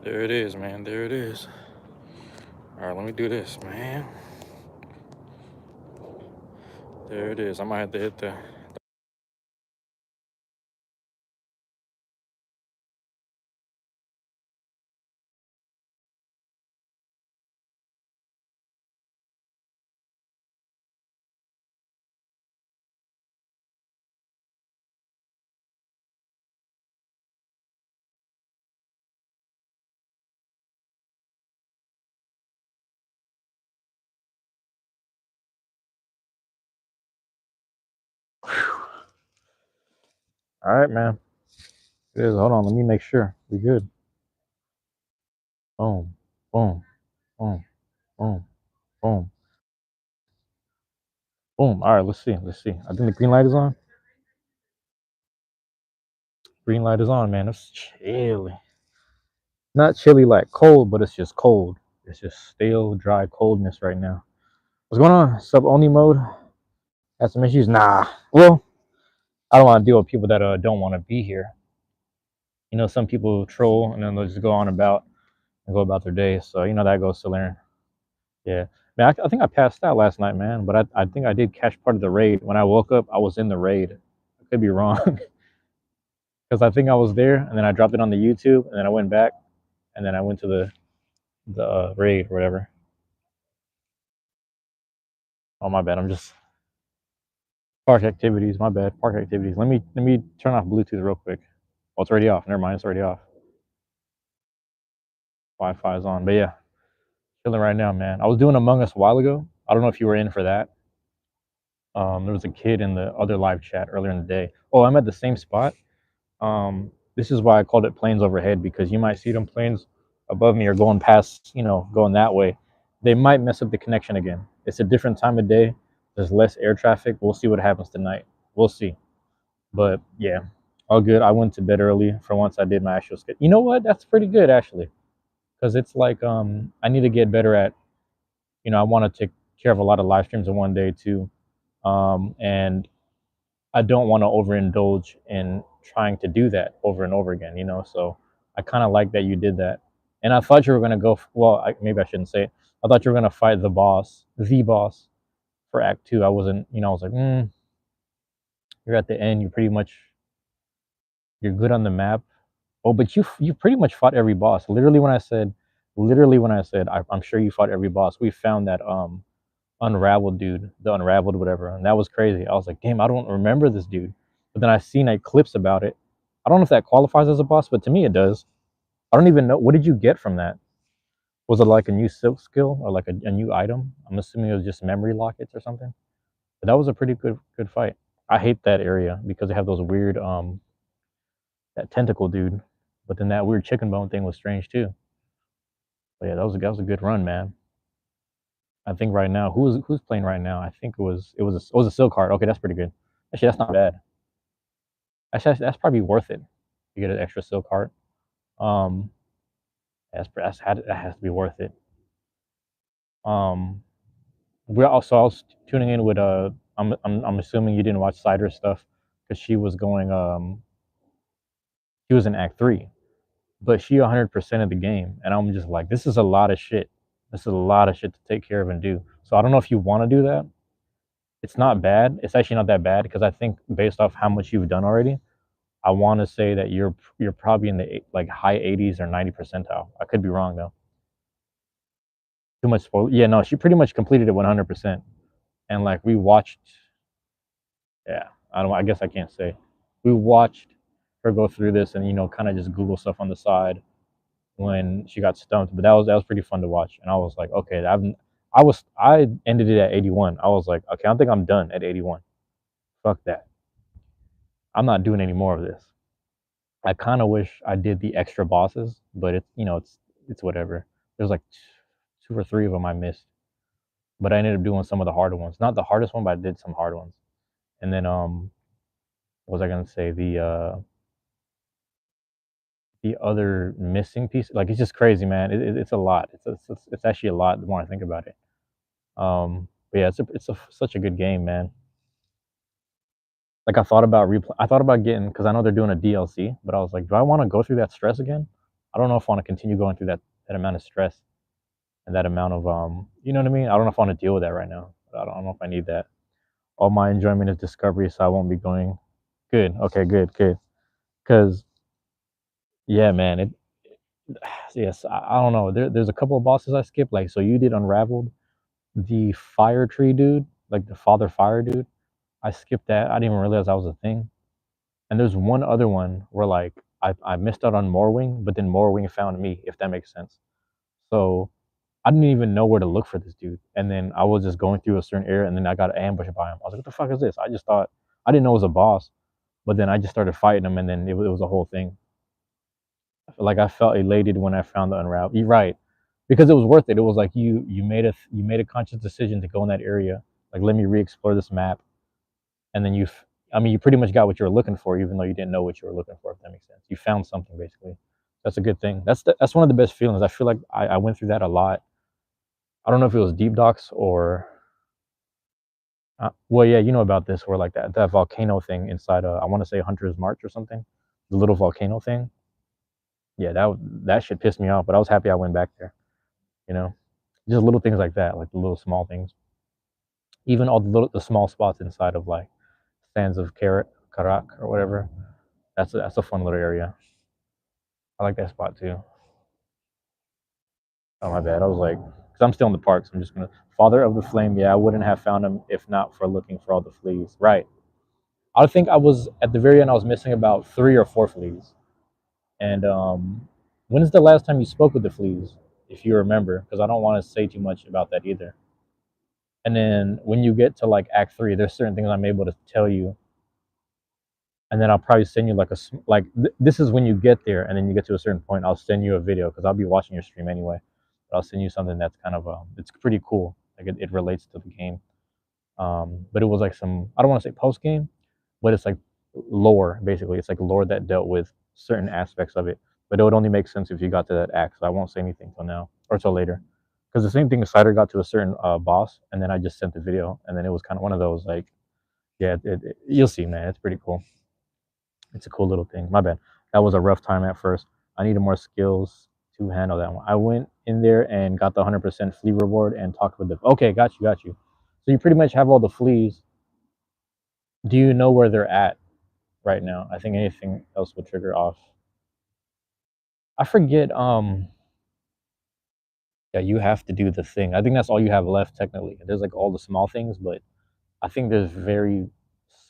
There it is, man. There it is. All right, let me do this, man. There it is. I might have to hit the. All right, man. It is. Hold on. Let me make sure we good. Boom, boom, boom, boom, boom, boom. All right, let's see. Let's see. I think the green light is on. Green light is on, man. It's chilly. Not chilly like cold, but it's just cold. It's just stale, dry coldness right now. What's going on? Sub only mode. Had some issues? Nah. Well, I don't want to deal with people that don't want to be here. You know, some people troll and then they'll just go on about and go about their day. So you know that goes to learn. Yeah, man. I think I passed out last night, man. But I think I did catch part of the raid. When I woke up, I was in the raid. I could be wrong because I think I was there, and then I dropped it on the YouTube, and then I went back, and then I went to the raid or whatever. Oh my bad. I'm just park activities. My bad. Park activities. Let me turn off Bluetooth real quick. Oh, it's already off. Never mind. It's already off. Wi-Fi is on. But yeah, chilling right now, man. I was doing Among Us a while ago. I don't know if you were in for that. There was a kid in the other live chat earlier in the day. Oh, I'm at the same spot. This is why I called it planes overhead, because you might see them planes above me or going past, going that way. They might mess up the connection again. It's a different time of day. There's less air traffic. We'll see what happens tonight. We'll see. But yeah, all good. I went to bed early for once. I did my actual skit. You know what? That's pretty good actually, because it's like I need to get better at. I want to take care of a lot of live streams in one day too, and I don't want to overindulge in trying to do that over and over again. So I kind of like that you did that. And I thought you were gonna go. Well, maybe I shouldn't say it. I thought you were gonna fight the boss for Act Two. I wasn't. I was like, you're at the end. You're good on the map. Oh, but you pretty much fought every boss. Literally when I said, I'm sure you fought every boss. We found that unraveled dude, the unraveled whatever, and that was crazy. I was like, damn, I don't remember this dude. But then I seen like clips about it. I don't know if that qualifies as a boss, but to me it does. I don't even know, what did you get from that? Was it like a new silk skill or like a new item? I'm assuming it was just memory lockets or something. But that was a pretty good fight. I hate that area because they have those weird that tentacle dude, but then that weird chicken bone thing was strange too. But yeah, that was a good run, man. I think right now, who's playing right now? I think it was a silk heart. Okay, that's pretty good. Actually, that's not bad. Actually, that's probably worth it to get an extra silk heart. Um, that has to be worth it. Um, we also I was tuning in with I'm assuming you didn't watch Cider's stuff because she was in Act Three, but she 100% of the game, and I'm just like, this is a lot of shit. This is a lot of shit to take care of and do. So I don't know if you want to do that. It's not bad. It's actually not that bad because I think based off how much you've done already, I want to say that you're probably in the like high 80s or 90 percentile. I could be wrong though. Too much spoil. Yeah, no, she pretty much completed it 100%. And like we watched, yeah, I don't. I guess I can't say. We watched her go through this and kind of just Google stuff on the side when she got stumped. But that was pretty fun to watch. And I was like, okay, I ended it at 81. I was like, okay, I think I'm done at 81. Fuck that. I'm not doing any more of this. I kind of wish I did the extra bosses, but it's whatever. There's like two or three of them I missed, but I ended up doing some of the harder ones. Not the hardest one, but I did some hard ones. And then what was I gonna say? The other missing piece, like it's just crazy, man. It's a lot. It's actually a lot the more I think about it. But yeah, such a good game, man. Like I thought about getting, because I know they're doing a DLC, but I was like, do I want to go through that stress again? I don't know if I want to continue going through that amount of stress and that amount of you know what I mean? I don't know if I want to deal with that right now. I don't know if I need that. All my enjoyment is discovery, so I won't be going. Good. Okay, good. Cause yeah, man, yes, I don't know. There's a couple of bosses I skipped. Like, so you did Unraveled, the Fire Tree dude, like the Father Fire dude. I skipped that. I didn't even realize that was a thing. And there's one other one where like I missed out on Morwing, but then Morwing found me, if that makes sense. So I didn't even know where to look for this dude. And then I was just going through a certain area, and then I got ambushed by him. I was like, what the fuck is this? I just thought, I didn't know it was a boss, but then I just started fighting him, and then it was a whole thing. Like I felt elated when I found the unravel. You're right, because it was worth it. It was like you made a conscious decision to go in that area. Like, let me re-explore this map, and then I mean, you pretty much got what you were looking for, even though you didn't know what you were looking for. If that makes sense, you found something basically. That's a good thing. That's one of the best feelings. I feel like I went through that a lot. I don't know if it was Deep Docks or well, yeah, you know about this, where like that volcano thing inside. I want to say Hunter's March or something, the little volcano thing. Yeah, that shit pissed me off, but I was happy I went back there. You know, just little things like that, like the little small things. Even all the small spots inside of like Sands of Karak or whatever. That's a fun little area. I like that spot too. Oh my bad. I was like, because I'm still in the park, so I'm just gonna Father of the Flame. Yeah, I wouldn't have found him if not for looking for all the fleas. Right. I think I was at the very end. I was missing about 3 or 4 fleas. And when is the last time you spoke with the fleas, if you remember? Because I don't want to say too much about that either. And then when you get to like Act 3, there's certain things I'm able to tell you, and then I'll probably send you like this is when you get there, and then you get to a certain point, I'll send you a video because I'll be watching your stream anyway. But I'll send you something that's kind of it's pretty cool. Like it relates to the game. But it was like some, I don't want to say post game, but it's like lore basically. It's like lore that dealt with certain aspects of it. But it would only make sense if you got to that act. So I won't say anything till now or till later. Because the same thing, Cider got to a certain boss, and then I just sent the video, and then it was kind of one of those like, yeah, you'll see, man. It's pretty cool. It's a cool little thing. My bad. That was a rough time at first. I needed more skills to handle that one. I went in there and got the 100% flea reward and talked with the. Okay, got you. So you pretty much have all the fleas. Do you know where they're at right now? I think anything else would trigger off. I forget. Yeah, you have to do the thing. I think that's all you have left technically. There's like all the small things, but I think there's very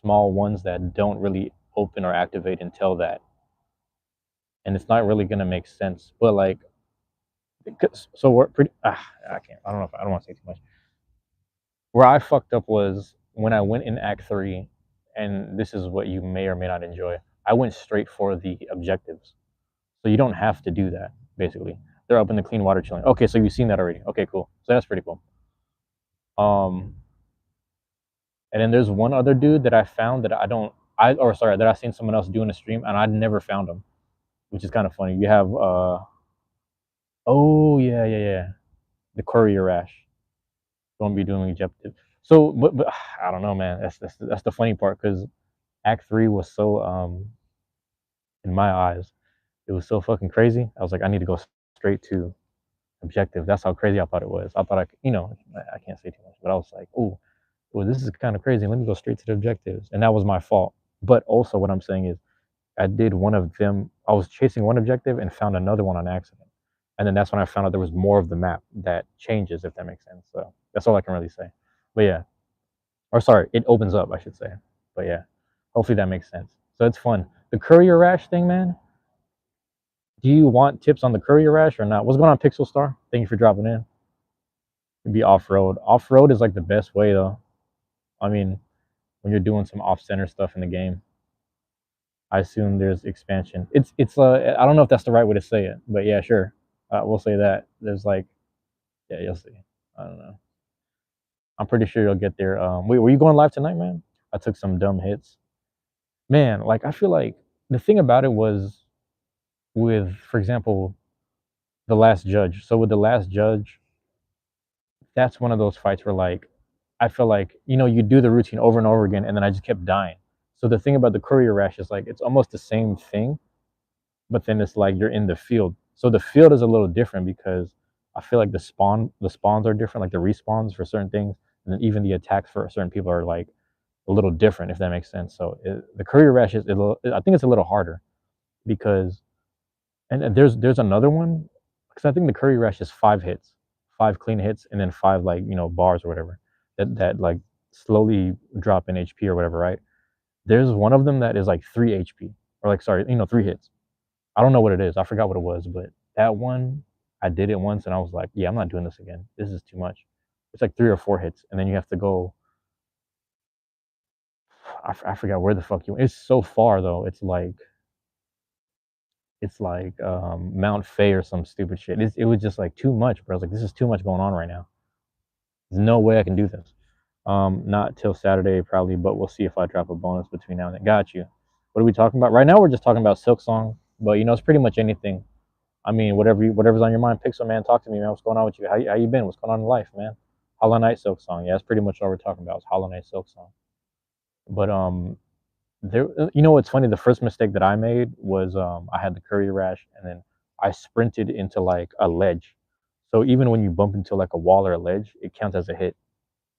small ones that don't really open or activate until that, and it's not really gonna make sense. But like, so we're pretty. I can't. I don't know if I don't want to say too much. Where I fucked up was when I went in Act 3, and this is what you may or may not enjoy. I went straight for the objectives, so you don't have to do that. Basically, they're up in the clean water chilling. Okay, so you've seen that already. Okay, cool. So that's pretty cool. Um, and then there's one other dude that I found that I don't. Or sorry, that I seen someone else doing a stream, and I'd never found him, which is kind of funny. You have oh yeah, the courier rash. Don't be doing objective. So, but I don't know, man. That's the funny part because Act 3 was so in my eyes, it was so fucking crazy. I was like, I need to go straight to objective. That's how crazy I thought it was. I thought I can't say too much, but I was like, oh, well, this is kind of crazy. Let me go straight to the objectives, and that was my fault. But also, what I'm saying is, I did one of them. I was chasing one objective and found another one on accident, and then that's when I found out there was more of the map that changes, if that makes sense. So that's all I can really say. But yeah, or sorry, it opens up, I should say. But yeah, hopefully that makes sense. So it's fun. The courier rash thing, man. Do you want tips on the courier rash or not? What's going on, Pixel Star? Thank you for dropping in. It'd be off road. Off road is like the best way though. I mean, when you're doing some off center stuff in the game. I assume there's expansion. It's I don't know if that's the right way to say it, but yeah, sure. We'll say that. There's like, yeah, you'll see. I don't know. I'm pretty sure you'll get there. Wait, were you going live tonight, man? I took some dumb hits. Man, like I feel like the thing about it was with, for example, The Last Judge. So with The Last Judge, that's one of those fights where like I feel like, you do the routine over and over again, and then I just kept dying. So the thing about the courier rash is like it's almost the same thing, but then it's like you're in the field. So the field is a little different because I feel like the spawns are different, like the respawns for certain things, and then even the attacks for certain people are like a little different, if that makes sense. So the Courier Rash is a little, I think it's a little harder because, and there's another one because I think the Courier Rash is 5 hits, 5 clean hits, and then 5 bars or whatever that like slowly drop in HP or whatever, right? There's one of them that is like 3 HP or like sorry, 3 hits. I don't know what it is. I forgot what it was, but that one I did it once and I was like, yeah, I'm not doing this again. This is too much. It's like 3 or 4 hits, and then you have to go. I forgot where the fuck you. It's so far though. It's like Mount Fay or some stupid shit. It was just like too much, bro. I was like, this is too much going on right now. There's no way I can do this. Not till Saturday probably, but we'll see if I drop a bonus between now and then. Got you. What are we talking about right now? We're just talking about Silksong, but it's pretty much anything. I mean, whatever's on your mind. Pixel man, talk to me, man. What's going on with you? How you been? What's going on in life, man? Hollow Knight Silksong. Yeah, that's pretty much all we're talking about. Is Hollow Knight Silksong. But there, what's funny? The first mistake that I made was I had the Courier Rash, and then I sprinted into like a ledge. So even when you bump into like a wall or a ledge, it counts as a hit,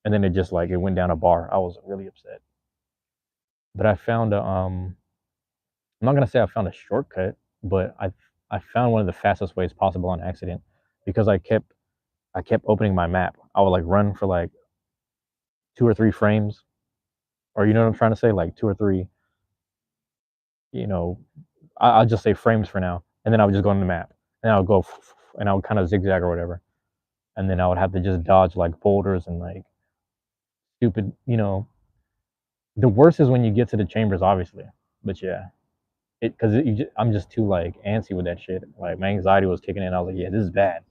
and then it went down a bar. I was really upset. But I found I'm not gonna say I found a shortcut, but I found one of the fastest ways possible on accident because I kept opening my map. I would like run for like 2 or 3 frames, or you know what I'm trying to say, like 2 or 3. You know, I'll just say frames for now, and then I would just go on the map, and I would go, and I would kind of zigzag or whatever, and then I would have to just dodge like boulders and like stupid. The worst is when you get to the chambers, obviously, but yeah, because I'm just too like antsy with that shit. Like my anxiety was kicking in. I was like, yeah, this is bad.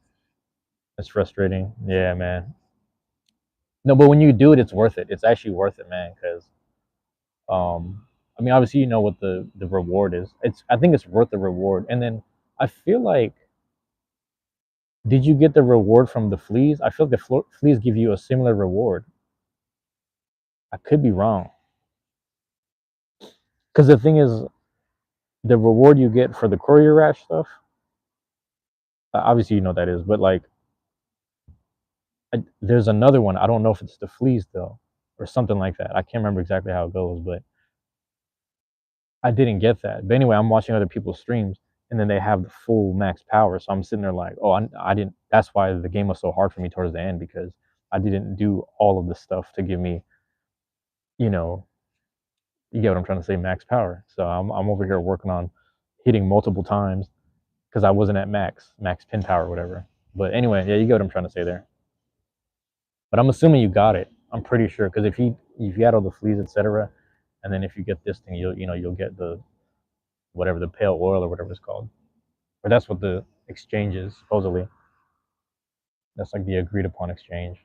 It's frustrating. Yeah, man. No, but when you do it, it's worth it. It's actually worth it, man. Because I mean, obviously, you know what the reward is. I think it's worth the reward. And then I feel like, did you get the reward from the fleas? I feel like the fleas give you a similar reward. I could be wrong. Because the thing is, the reward you get for the Courier Rash stuff, obviously you know what that is, but like, there's another one. I don't know if it's the fleas though, or something like that. I can't remember exactly how it goes, but I didn't get that. But anyway, I'm watching other people's streams, and then they have the full max power. So I'm sitting there like, oh, I didn't. That's why the game was so hard for me towards the end, because I didn't do all of the stuff to give me, you know, you get what I'm trying to say, max power. So I'm over here working on hitting multiple times because I wasn't at max pin power or whatever. But anyway, yeah, you get what I'm trying to say there. But I'm assuming you got it. I'm pretty sure, because if you had all the fleas, etc., and then if you get this thing, you'll get the whatever, the pale oil or whatever it's called, or that's what the exchange is supposedly. That's like the agreed upon exchange.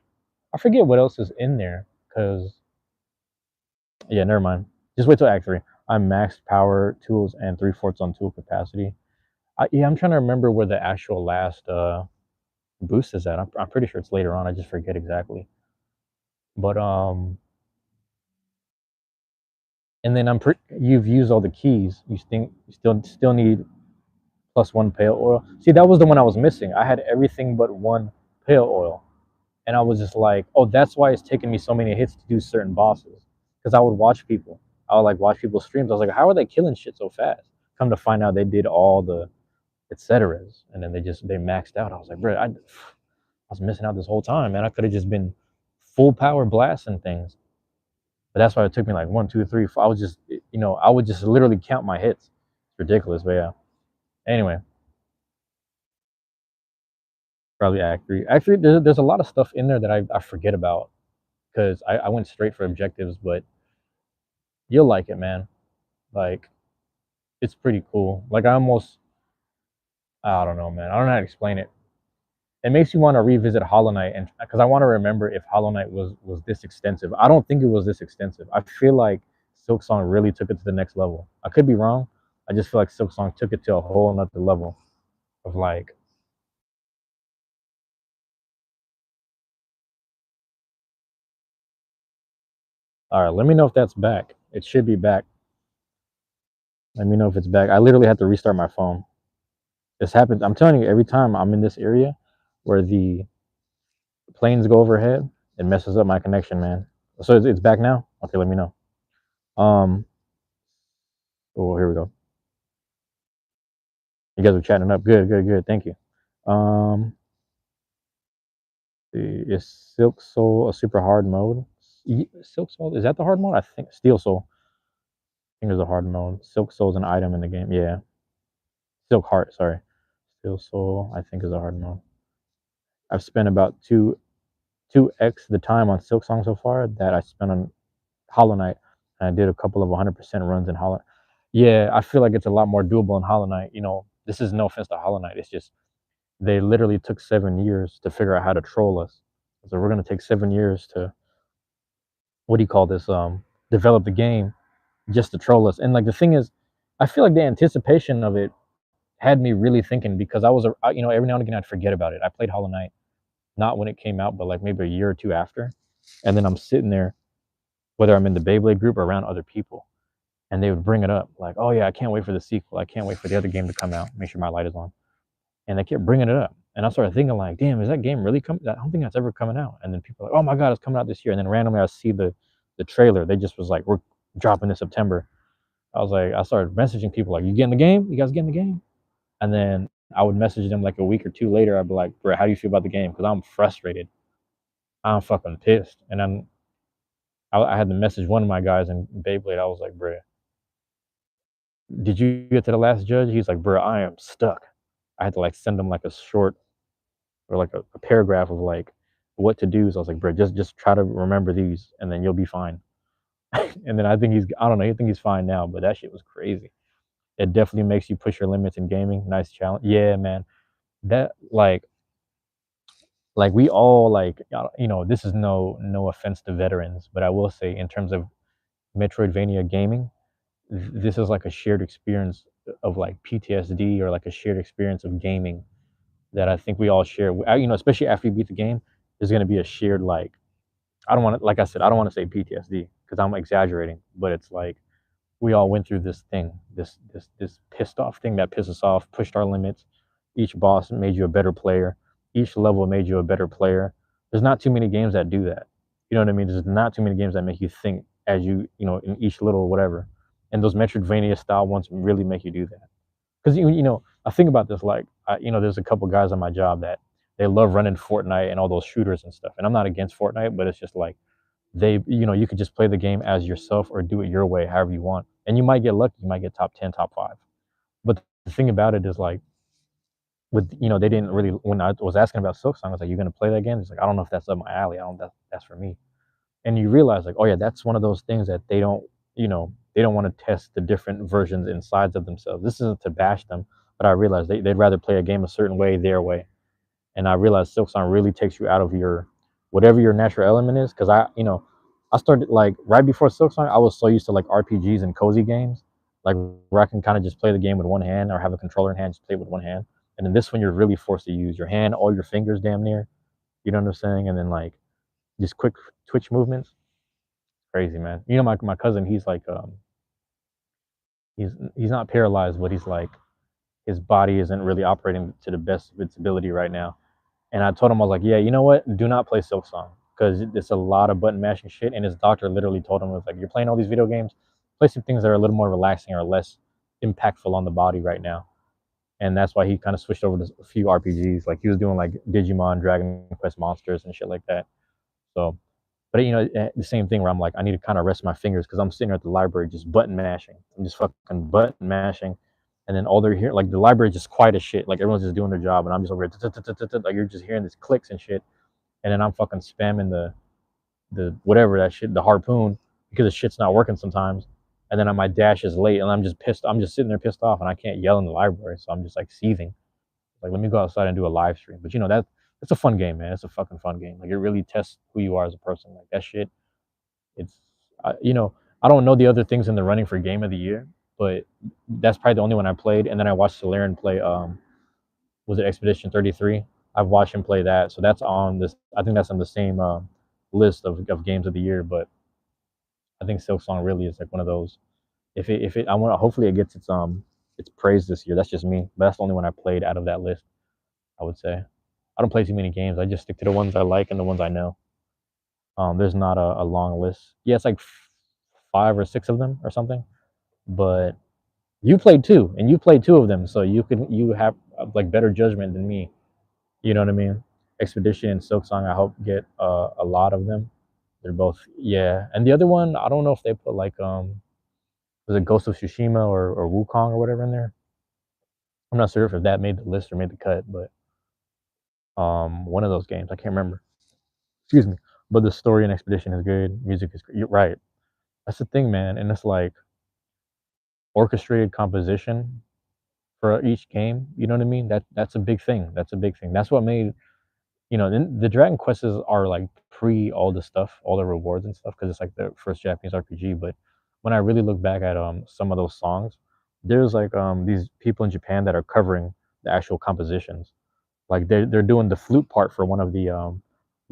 I forget what else is in there, because yeah, never mind. Just wait till Act 3. I'm maxed power, tools, and 3/4 on tool capacity. I'm trying to remember where the actual last boost is at. I'm pretty sure it's later on. I just forget exactly. But and then you've used all the keys. You think you still need +1 pale oil. See, that was the one I was missing. I had everything but 1 pale oil, and I was just like, oh, that's why it's taking me so many hits to do certain bosses. Because I would watch people. I would like watch people's streams. I was like, how are they killing shit so fast? Come to find out, they did all the etceteras, and then they maxed out. I was like, bro, I was missing out this whole time, man. I could have just been full power blasting things. But that's why it took me like 1, 2, 3, 4. I was just, I would just literally count my hits. It's ridiculous, but yeah. Anyway, probably Act 3. Actually, there's a lot of stuff in there that I forget about because I went straight for objectives, but you'll like it, man. Like, it's pretty cool. Like, I don't know, man. I don't know how to explain it. It makes you want to revisit Hollow Knight, and because I want to remember if Hollow Knight was this extensive. I don't think it was this extensive. I feel like Silksong really took it to the next level. I could be wrong. I just feel like Silksong took it to a whole nother level of like. All right, let me know if that's back. It should be back. Let me know if it's back. I literally had to restart my phone. This happens. I'm telling you, every time I'm in this area where the planes go overhead, it messes up my connection, man. So it's back now. Okay, let me know. Um. Oh, here we go. You guys are chatting up. Good, good, good. Thank you. Um. Is Silk Soul a super hard mode? Silk Soul, is that the hard mode? I think Steel Soul. I think there's a hard mode. Silk Soul is an item in the game. Yeah. Silk Heart. Sorry. Steel Soul. I think is a hard mode. I've spent about two x the time on Silk Song so far that I spent on Hollow Knight, and I did a couple of 100% runs in Hollow. Yeah, I feel like it's a lot more doable in Hollow Knight. You know, this is no offense to Hollow Knight. It's just they literally took 7 years to figure out how to troll us. So we're gonna take 7 years to, what do you call this? Develop the game just to troll us. And like the thing is, I feel like the anticipation of it had me really thinking, because you know, every now and again I'd forget about it. I played Hollow Knight not when it came out, but like maybe a year or two after, and then I'm sitting there, whether I'm in the Beyblade group or around other people, and they would bring it up like, "Oh yeah, I can't wait for the sequel. I can't wait for the other game to come out." Make sure my light is on, and they kept bringing it up, and I started thinking like, "Damn, is that game really coming? I don't think that's ever coming out." And then people are like, "Oh my god, it's coming out this year," and then randomly I see the trailer. They just was like, "We're dropping in September." I was like, I started messaging people like, "You getting the game? You guys getting the game?" And then I would message them like a week or two later. I'd be like, "Bro, how do you feel about the game?" Because I'm frustrated. I'm fucking pissed. And then I had to message one of my guys in Beyblade. I was like, "Bro, did you get to the last judge?" He's like, "Bro, I am stuck." I had to like send him like a short, or like a paragraph of like what to do. So I was like, "Bro, just try to remember these, and then you'll be fine." And then I don't know, I think he's fine now, but that shit was crazy. It definitely makes you push your limits in gaming. Nice challenge. Yeah, man. That like we all like, you know, this is no offense to veterans, but I will say in terms of Metroidvania gaming, this is like a shared experience of like PTSD, or like a shared experience of gaming that I think we all share. You know, especially after you beat the game, there's gonna be a shared like, I don't want to, like I said, I don't want to say PTSD because I'm exaggerating, but it's like we all went through this thing, this pissed off thing that pissed us off, pushed our limits. Each boss made you a better player. Each level made you a better player. There's not too many games that do that. You know what I mean? There's not too many games that make you think as you know, in each little whatever. And those Metroidvania style ones really make you do that. Because you know, I think about this like, you know, there's a couple guys on my job that they love running Fortnite and all those shooters and stuff. And I'm not against Fortnite, but it's just like you know, you could just play the game as yourself or do it your way, however you want, and you might get lucky. You might get top 10, top 5. But the thing about it is like, with, you know, they didn't really, when I was asking about Silksong, I was like, "You're gonna play that game?" It's like, "I don't know if that's up my alley. I don't that's for me." And you realize like, oh yeah, that's one of those things that they don't, you know, they don't want to test the different versions and sides of themselves. This isn't to bash them, but I realize they'd rather play a game a certain way, their way. And I realized Silksong really takes you out of your, whatever your natural element is. Because you know, I started like right before Silksong, I was so used to like RPGs and cozy games, like where I can kind of just play the game with one hand or have a controller in hand, just play it with one hand. And then this one, you're really forced to use your hand, all your fingers, damn near. You know what I'm saying? And then like just quick twitch movements. Crazy, man. You know, my cousin, he's like, he's not paralyzed, but he's like, his body isn't really operating to the best of its ability right now. And I told him, I was like, "Yeah, you know what? Do not play Silk Song because it's a lot of button mashing shit." And his doctor literally told him, "Was like, you're playing all these video games, play some things that are a little more relaxing or less impactful on the body right now." And that's why he kind of switched over to a few RPGs. Like he was doing like Digimon, Dragon Quest Monsters, and shit like that. So, but you know, the same thing where I'm like, I need to kind of rest my fingers because I'm sitting there at the library just button mashing. I'm just fucking button mashing. And then all they're hearing, like the library is just quiet as shit. Like everyone's just doing their job, and I'm just over here, like you're just hearing these clicks and shit. And then I'm fucking spamming the whatever that shit, the harpoon, because the shit's not working sometimes. And then my dash is late, and I'm just pissed. I'm just sitting there pissed off, and I can't yell in the library, so I'm just like seething. Like, let me go outside and do a live stream. But you know that it's a fun game, man. It's a fucking fun game. Like it really tests who you are as a person. Like that shit. It's you know, I don't know the other things in the running for game of the year, but that's probably the only one I played. And then I watched Solarian play. Was it Expedition 33? I've watched him play that, so that's on this. I think that's on the same list of games of the year. But I think Silk Song really is like one of those. If it I want, hopefully it gets it's praised this year. That's just me, but that's the only one I played out of that list. I would say I don't play too many games. I just stick to the ones I like and the ones I know. There's not a long list. Yeah, it's like 5 or 6 of them or something. But you played 2, and you played 2 of them, so you have like better judgment than me. You know what I mean? Expedition and Silksong, I hope get a lot of them. They're both, yeah. And the other one, I don't know if they put like was it Ghost of Tsushima or Wukong or whatever in there. I'm not sure if that made the list or made the cut, but one of those games, I can't remember. Excuse me. But the story and Expedition is good. Music is great. You're right. That's the thing, man. And it's like orchestrated composition for each game. You know what I mean? That's a big thing. That's a big thing. That's what made, the Dragon Quests are like pre all the stuff, all the rewards and stuff, because it's like the first Japanese RPG. But when I really look back at some of those songs, there's like these people in Japan that are covering the actual compositions. Like they're doing the flute part for one of the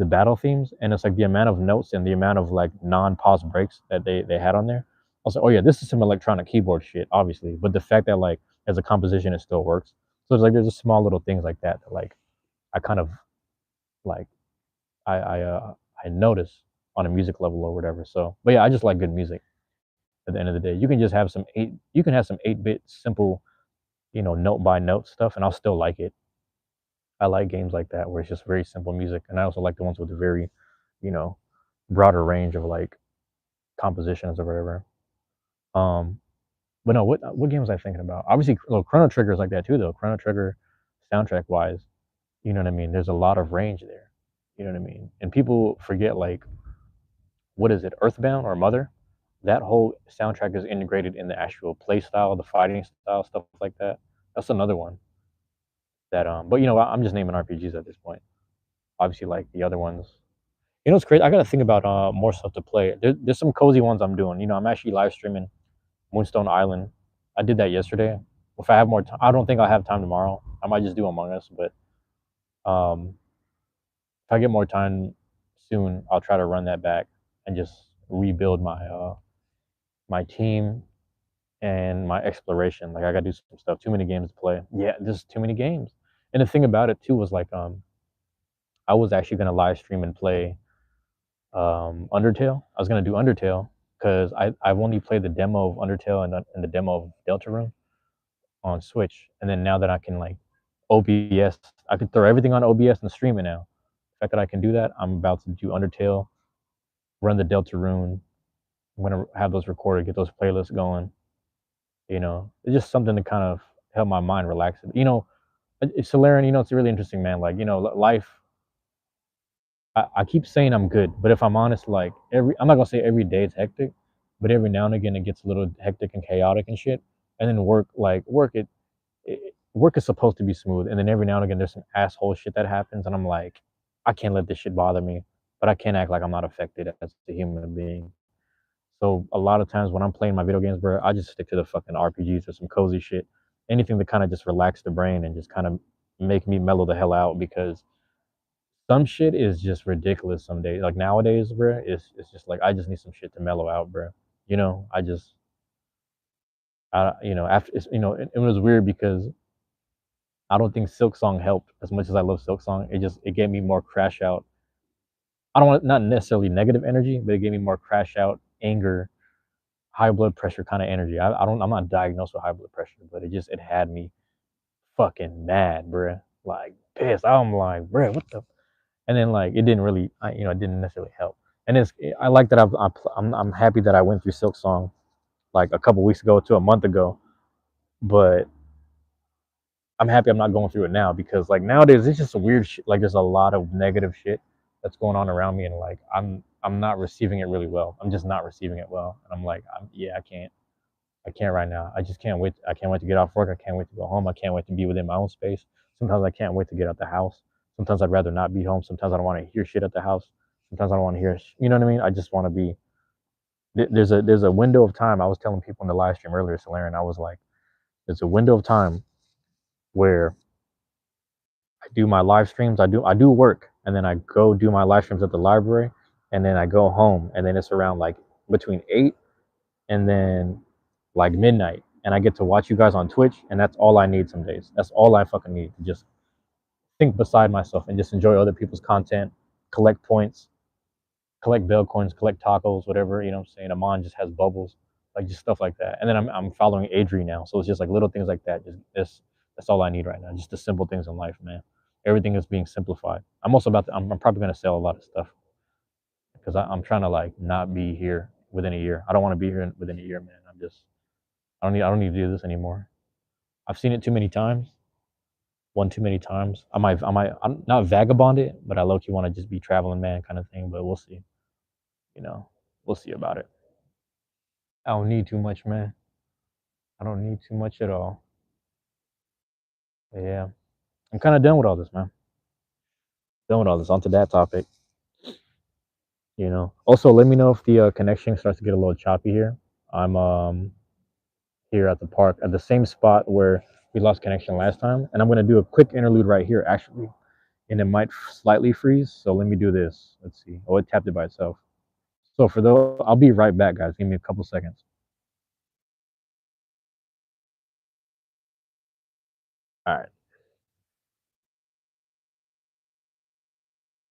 battle themes, and it's like the amount of notes and the amount of like non-pause breaks that they had on there. I was like, oh yeah, this is some electronic keyboard shit, obviously. But the fact that like as a composition it still works. So it's like there's just small little things like that like I kind of like I notice on a music level or whatever. So, but yeah, I just like good music. At the end of the day, you can just have some you can have some 8-bit simple, note by note stuff, and I'll still like it. I like games like that where it's just very simple music, and I also like the ones with a very, you know, broader range of like compositions or whatever. Um, but no, what game was I thinking about? Obviously, Chrono Trigger is like that too, though. Chrono Trigger, soundtrack wise, you know what I mean. There's a lot of range there. You know what I mean. And people forget like, what is it, Earthbound or Mother? That whole soundtrack is integrated in the actual play style, the fighting style, stuff like that. That's another one that but I'm just naming RPGs at this point. Obviously, like the other ones. It's crazy. I gotta think about more stuff to play. There's some cozy ones I'm doing. I'm actually live streaming Moonstone Island. I did that yesterday. If I have more time, I don't think I'll have time tomorrow. I might just do Among Us, but if I get more time soon, I'll try to run that back and just rebuild my team and my exploration. Like I gotta do some stuff. Too many games to play. Yeah, there's too many games. And the thing about it too was like I was actually gonna live stream and play Undertale. I was gonna do Undertale because I've only played the demo of Undertale and the demo of Deltarune on Switch, and then now that I can like OBS, I can throw everything on OBS and stream it now. The fact that I can do that, I'm about to do Undertale, run the Deltarune. I'm gonna have those recorded, get those playlists going. It's just something to kind of help my mind relax. Solarian, it's really interesting, man. Like, life. I keep saying I'm good, but if I'm honest, like I'm not gonna say every day it's hectic, but every now and again it gets a little hectic and chaotic and shit. And then work is supposed to be smooth, and then every now and again there's some asshole shit that happens, and I'm like, I can't let this shit bother me, but I can't act like I'm not affected as a human being. So a lot of times when I'm playing my video games, bro, I just stick to the fucking RPGs or some cozy shit, anything to kind of just relax the brain and just kind of make me mellow the hell out because some shit is just ridiculous some days. Like nowadays, bro, it's just like I just need some shit to mellow out, bro. I just after it was weird because I don't think Silksong helped as much as I love Silksong. It gave me more crash out. I don't want not necessarily negative energy, but it gave me more crash out, anger, high blood pressure kind of energy. I'm not diagnosed with high blood pressure, but it had me fucking mad, bro. Like pissed. I'm like, bro, what the? And then like it didn't really, it didn't necessarily help. And I like that I'm happy that I went through Silksong like a couple weeks ago to a month ago, but I'm happy I'm not going through it now because like nowadays it's just a weird shit. Like there's a lot of negative shit that's going on around me, and like I'm not receiving it really well. I'm just not receiving it well, and I'm like, I can't right now. I just can't wait. I can't wait to get off work. I can't wait to go home. I can't wait to be within my own space. Sometimes I can't wait to get out the house. Sometimes I'd rather not be home. Sometimes I don't want to hear shit at the house. Sometimes I don't want to hear, you know what I mean? I just want to be. There's a window of time. I was telling people in the live stream earlier, Solarian. I was like, there's a window of time where I do my live streams. I do work, and then I go do my live streams at the library, and then I go home, and then it's around like between 8 and then like midnight. and I get to watch you guys on Twitch, and that's all I need some days. That's all I fucking need to just think beside myself and just enjoy other people's content, collect points, collect bell coins, collect tacos, whatever, you know what I'm saying? Amon just has bubbles, like just stuff like that. And then I'm following Adri now. So it's just like little things like that. Just this that's all I need right now. Just the simple things in life, man. Everything is being simplified. I'm also about to I'm probably gonna sell a lot of stuff because I'm trying to like not be here within a year. I don't want to be here within a year, man. I don't need to do this anymore. I've seen it too many times. One too many times. I'm not vagabond it, but I low key want to just be traveling man kind of thing. But we'll see. You know, we'll see about it. I don't need too much, man. I don't need too much at all. But yeah, I'm kind of done with all this, man. Done with all this. Onto that topic. You know. Also, let me know if the connection starts to get a little choppy here. I'm here at the park at the same spot where we lost connection last time, and I'm gonna do a quick interlude right here, actually, and it might slightly freeze. So let me do this. Let's see. Oh, it tapped it by itself. So for those, I'll be right back, guys. Give me a couple seconds. All right.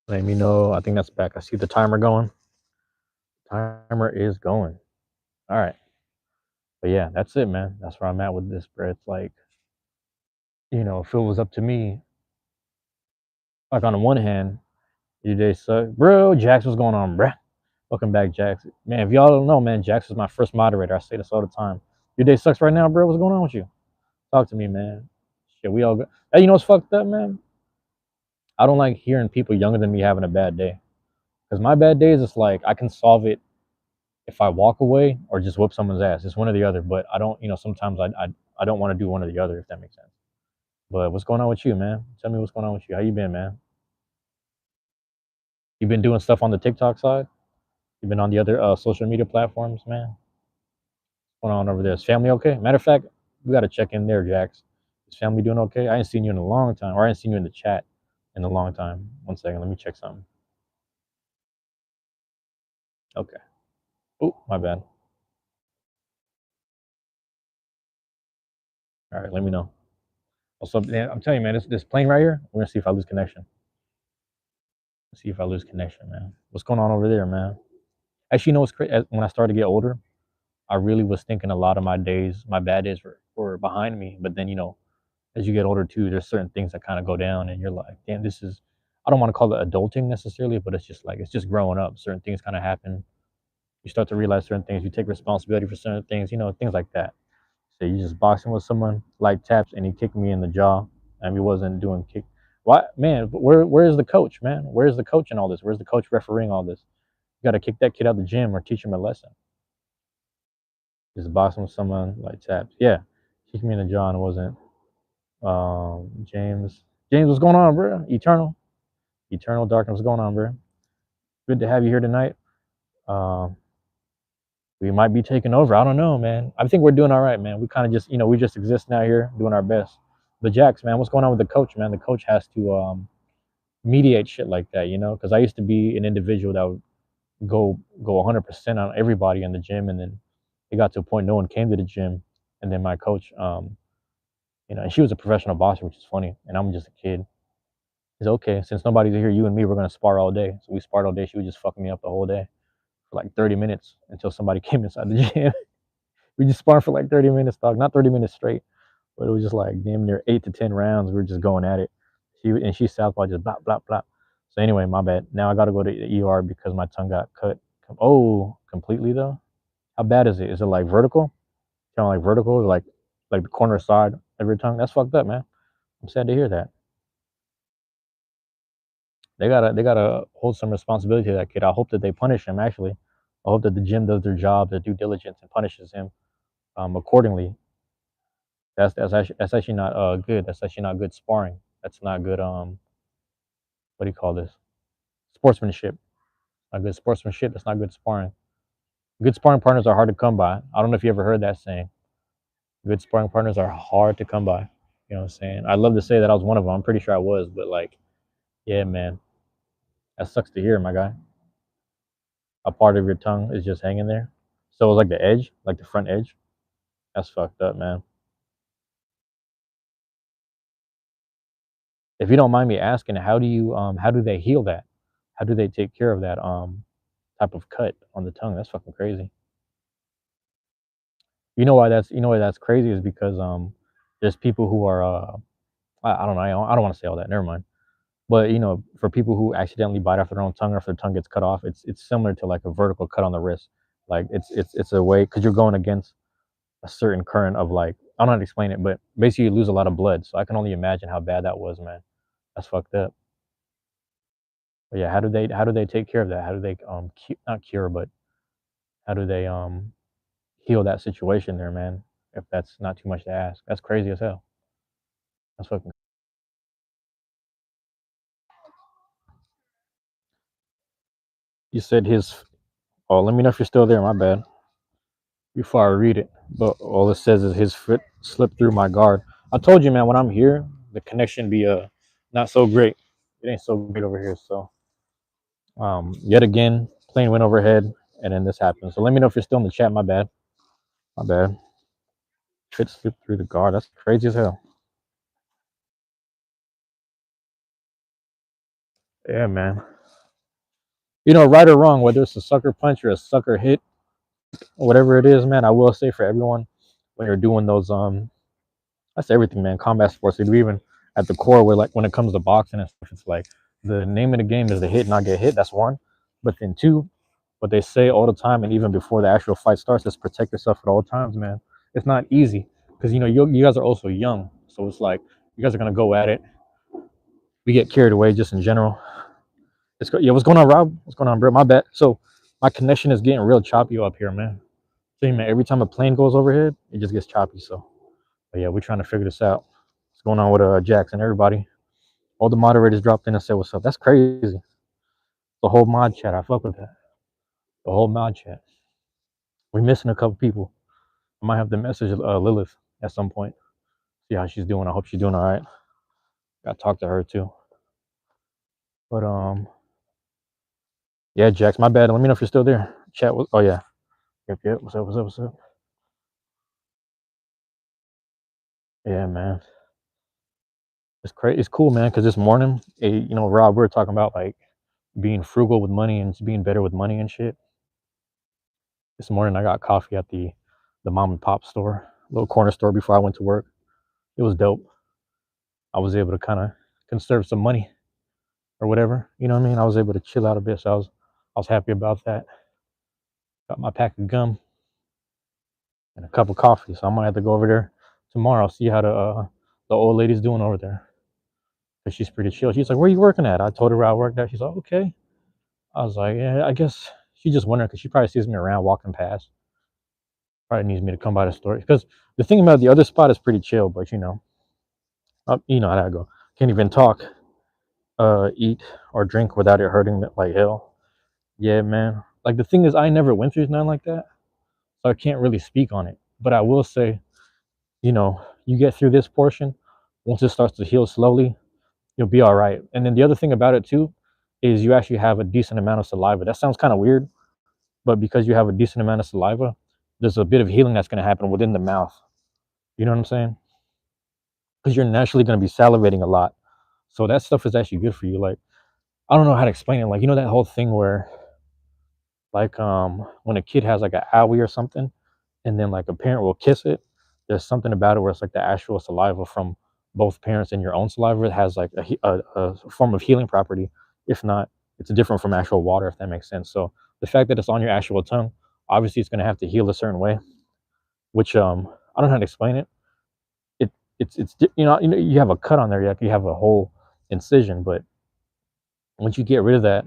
Let me know. I think that's back. I see the timer going. Timer is going. All right. But yeah, that's it, man. That's where I'm at with this, bro. It's like, if it was up to me, like on the one hand, your day suck. Bro, Jax, what's going on, bro? Welcome back, Jax. Man, if y'all don't know, man, Jax is my first moderator. I say this all the time. Your day sucks right now, bro. What's going on with you? Talk to me, man. Shit, we all go. Hey, you know what's fucked up, man? I don't like hearing people younger than me having a bad day. Because my bad days, it's like I can solve it if I walk away or just whoop someone's ass. It's one or the other. But I don't, sometimes I don't want to do one or the other, if that makes sense. But what's going on with you, man? Tell me what's going on with you. How you been, man? You been doing stuff on the TikTok side? You been on the other social media platforms, man? What's going on over there? Is family okay? Matter of fact, we got to check in there, Jax. Is family doing okay? I ain't seen you in a long time, or I ain't seen you in the chat in a long time. One second, let me check something. Okay. Oh, my bad. All right, let me know. Also, man, I'm telling you, man, this plane right here, we're gonna see if I lose connection. Let's see if I lose connection, man. What's going on over there, man? Actually, you know what's crazy? When I started to get older, I really was thinking a lot of my days, my bad days were behind me. But then, as you get older too, there's certain things that kind of go down, and you're like, damn, this is. I don't want to call it adulting necessarily, but it's just growing up. Certain things kind of happen. You start to realize certain things. You take responsibility for certain things. Things like that. So you just boxing with someone like Taps, and he kicked me in the jaw, and he wasn't doing kick. What man? Where is the coach, man? Where's the coach in all this? Where's the coach refereeing all this? You got to kick that kid out of the gym or teach him a lesson. Just boxing with someone like Taps. Yeah, kicked me in the jaw, and it wasn't. James. James, what's going on, bro? Eternal Darkness, what's going on, bro? Good to have you here tonight. Um, we might be taking over. I don't know, man. I think we're doing all right, man. We kind of just, we just exist now here, doing our best. But Jax, man, what's going on with the coach, man? The coach has to mediate shit like that, because I used to be an individual that would go 100% on everybody in the gym, and then it got to a point no one came to the gym, and then my coach, and she was a professional boxer, which is funny, and I'm just a kid. He's okay, since nobody's here, you and me, we're gonna spar all day. So we sparred all day. She was just fucking me up the whole day for like 30 minutes until somebody came inside the gym. We just sparred for like 30 minutes, dog. Not 30 minutes straight, but it was just like damn near 8 to 10 rounds. We were just going at it. She's southpaw, just blah blah blah. So anyway, my bad. Now I got to go to the ER because my tongue got cut. Oh, completely though. How bad is it? Is it like vertical? Kind of like vertical, like the corner side of your tongue. That's fucked up, man. I'm sad to hear that. They gotta hold some responsibility to that kid. I hope that they punish him. Actually, I hope that the gym does their job, their due diligence, and punishes him accordingly. That's actually not good. That's actually not good sparring. That's not good. What do you call this? Sportsmanship. Not good sportsmanship. That's not good sparring. Good sparring partners are hard to come by. I don't know if you ever heard that saying. Good sparring partners are hard to come by. You know what I'm saying? I'd love to say that I was one of them. I'm pretty sure I was, but like, yeah, man, that sucks to hear, my guy. A part of your tongue is just hanging there. So it's like the edge, like the front edge. That's fucked up, man. If you don't mind me asking, how do they heal that? How do they take care of that type of cut on the tongue? That's fucking crazy. You know why that's crazy is because there's people who are I don't know, I don't want to say all that. Never mind. But for people who accidentally bite off their own tongue or if their tongue gets cut off, it's similar to like a vertical cut on the wrist. Like it's a way because you're going against a certain current of like I don't know how to explain it, but basically you lose a lot of blood. So I can only imagine how bad that was, man. That's fucked up. But yeah, how do they take care of that? How do they not cure, but how do they heal that situation there, man? If that's not too much to ask, that's crazy as hell. That's fucking. You said his. Oh, let me know if you're still there. My bad. Before I read it, but all it says is his foot slipped through my guard. I told you, man. When I'm here, the connection be not so great. It ain't so great over here. So yet again, plane went overhead, and then this happened. So let me know if you're still in the chat. My bad. My bad. Foot slipped through the guard. That's crazy as hell. Yeah, man. Right or wrong, whether it's a sucker punch or a sucker hit, whatever it is, man, I will say for everyone, when you're doing those, that's everything, man. Combat sports, even at the core, where like when it comes to boxing and stuff, it's like the name of the game is to hit, not get hit. That's one. But then two, what they say all the time, and even before the actual fight starts, is protect yourself at all times, man. It's not easy because you guys are also young, so it's like you guys are gonna go at it. We get carried away just in general. Yeah, what's going on, Rob? What's going on, bro? My bad. So my connection is getting real choppy up here, man. See, man, every time a plane goes overhead, it just gets choppy. So, but yeah, we're trying to figure this out. What's going on with Jackson? Everybody, all the moderators dropped in and said what's up. That's crazy. The whole mod chat, I fuck with that. The whole mod chat. We're missing a couple people. I might have to message Lilith at some point. See how she's doing. I hope she's doing all right. Got to talk to her too. But yeah, Jax, my bad. Let me know if you're still there. Chat. Oh yeah. Yep. What's up? What's up? What's up? Yeah, man. It's crazy. It's cool, man. Because this morning, Rob, we were talking about like being frugal with money and being better with money and shit. This morning, I got coffee at the mom and pop store, little corner store before I went to work. It was dope. I was able to kind of conserve some money or whatever. You know what I mean? I was able to chill out a bit, so I was happy about that. Got my pack of gum and a cup of coffee, so I might have to go over there tomorrow, see how the old lady's doing over there. Cause she's pretty chill. She's like, "Where are you working at?" I told her where I worked at. She's like, "Okay." I was like, "Yeah, I guess she just wondering because she probably sees me around walking past. Probably needs me to come by the store because the thing about the other spot is pretty chill, but you know how that go. Can't even talk, eat or drink without it hurting like hell. Yeah, man. Like the thing is, I never went through nothing like that, so I can't really speak on it. But I will say, you get through this portion. Once it starts to heal slowly, you'll be all right. And then the other thing about it too is you actually have a decent amount of saliva. That sounds kind of weird, but because you have a decent amount of saliva, there's a bit of healing that's going to happen within the mouth. You know what I'm saying? Because you're naturally going to be salivating a lot. So that stuff is actually good for you. Like, I don't know how to explain it. Like, that whole thing where, like, when a kid has like an owie or something, and then like a parent will kiss it, there's something about it where it's like the actual saliva from both parents and your own saliva. It has like a form of healing property. If not, it's different from actual water, if that makes sense. So the fact that it's on your actual tongue, obviously it's going to have to heal a certain way, which I don't know how to explain it. It's you have a cut on there, you have a whole incision, but once you get rid of that,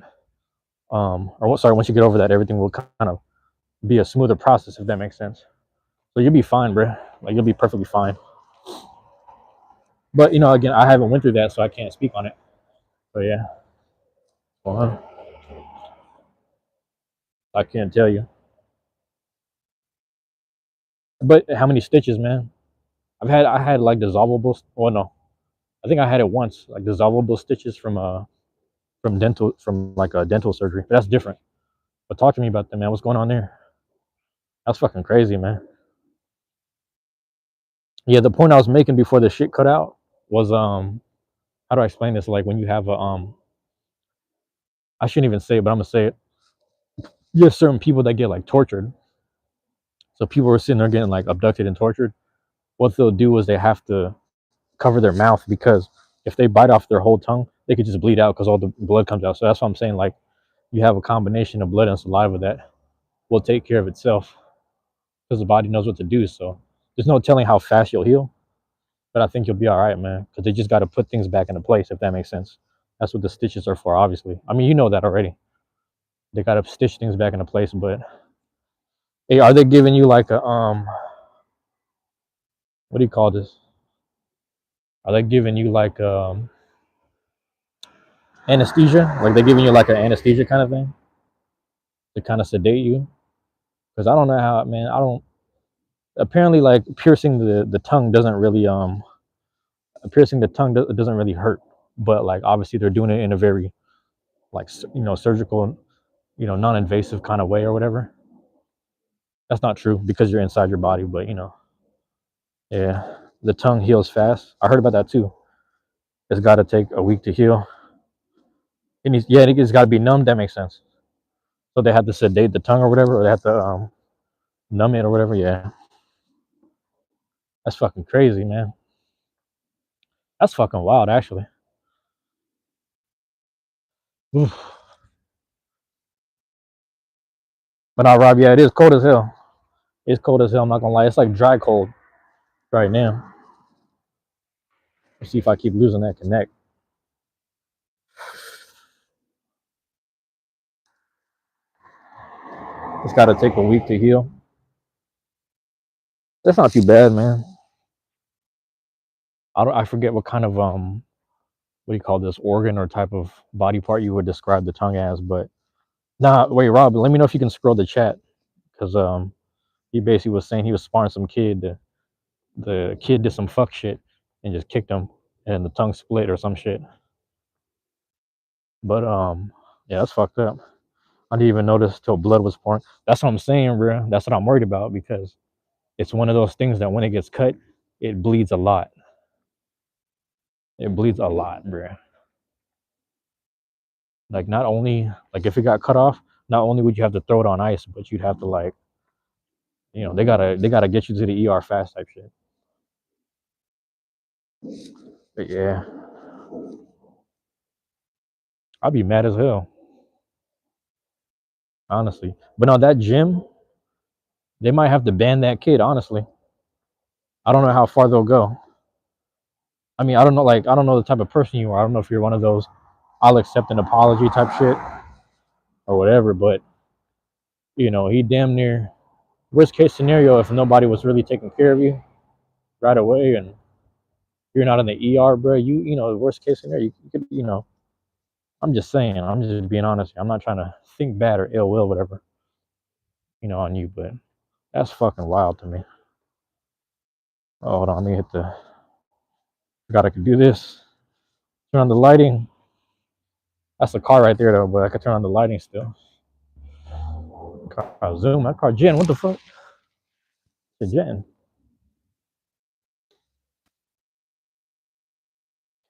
once you get over that, everything will kind of be a smoother process, if that makes sense. So you'll be fine, bro. Like you'll be perfectly fine. But again, I haven't went through that, so I can't speak on it. But yeah, well, I can't tell you. But how many stitches, man? I had like dissolvable. Well, no, I think I had it once, like dissolvable stitches from like a dental surgery. But that's different. But talk to me about that, man. What's going on there? That's fucking crazy, man. Yeah, the point I was making before the shit cut out was how do I explain this? Like when you have a I shouldn't even say it, but I'm gonna say it. You have certain people that get like tortured. So people are sitting there getting like abducted and tortured. What they'll do is they have to cover their mouth because if they bite off their whole tongue, they could just bleed out because all the blood comes out. So that's what I'm saying. Like you have a combination of blood and saliva that will take care of itself because the body knows what to do. So there's no telling how fast you'll heal, but I think you'll be all right, man. Because they just got to put things back into place, if that makes sense. That's what the stitches are for, obviously. I mean, you know that already. They got to stitch things back into place. But hey, are they giving you like a what do you call this? Are they giving you like anesthesia? Like they're giving you like an anesthesia kind of thing to kind of sedate you? Because I don't know how, man. I don't. Apparently, like piercing the tongue doesn't really piercing the tongue doesn't really hurt, but like obviously they're doing it in a very like surgical, non-invasive kind of way or whatever. That's not true because you're inside your body, but yeah, the tongue heals fast. I heard about that too. It's got to take a week to heal. It's got to be numb. That makes sense. So they have to sedate the tongue or whatever, or they have to numb it or whatever. Yeah, that's fucking crazy, man. That's fucking wild, actually. Oof. But now, Rob, yeah, it is cold as hell. It's cold as hell. I'm not gonna lie. It's like dry cold right now. Let's see if I keep losing that connect. It's got to take a week to heal. That's not too bad, man. I forget what kind of what do you call this organ or type of body part you would describe the tongue as, but nah. Wait, Rob, let me know if you can scroll the chat because he basically was saying he was sparring some kid. The kid did some fuck shit and just kicked him, and the tongue split or some shit. But yeah, that's fucked up. I didn't even notice till blood was pouring. That's what I'm saying, bro. That's what I'm worried about because it's one of those things that when it gets cut, it bleeds a lot. It bleeds a lot, bro. Like not only like if it got cut off, not only would you have to throw it on ice, but you'd have to like, they gotta get you to the ER fast type shit. But yeah, I'd be mad as hell, honestly. But on that gym, they might have to ban that kid, honestly. I don't know how far they'll go. I mean, I don't know, like I don't know the type of person you are. I don't know if you're one of those I'll accept an apology type shit or whatever, but he damn near worst case scenario if nobody was really taking care of you right away and you're not in the ER, bro. Worst case scenario, you could, I'm just saying, I'm just being honest. I'm not trying to think bad or ill will, whatever, on you, but that's fucking wild to me. Oh, hold on, let me hit the. Forgot I could do this. Turn on the lighting. That's a car right there, though, but I could turn on the lighting still. Car zoom. That car Jen. What the fuck? The Jen.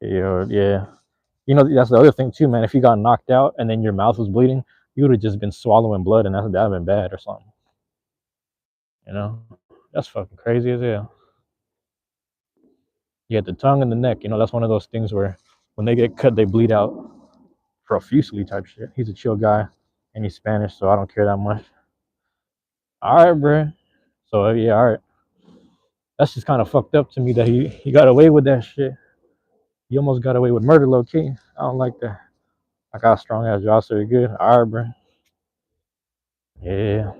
Yeah. That's the other thing too, man. If you got knocked out and then your mouth was bleeding, you would have just been swallowing blood, and that'd have been bad or something. You know, that's fucking crazy as hell. You had the tongue and the neck. That's one of those things where when they get cut, they bleed out profusely type shit. He's a chill guy, and he's Spanish, so I don't care that much. All right, bro. So yeah, all right. That's just kind of fucked up to me that he got away with that shit. He almost got away with murder, low key. I don't like that. I got a strong ass jaw, so you're good. All right, bro. Yeah.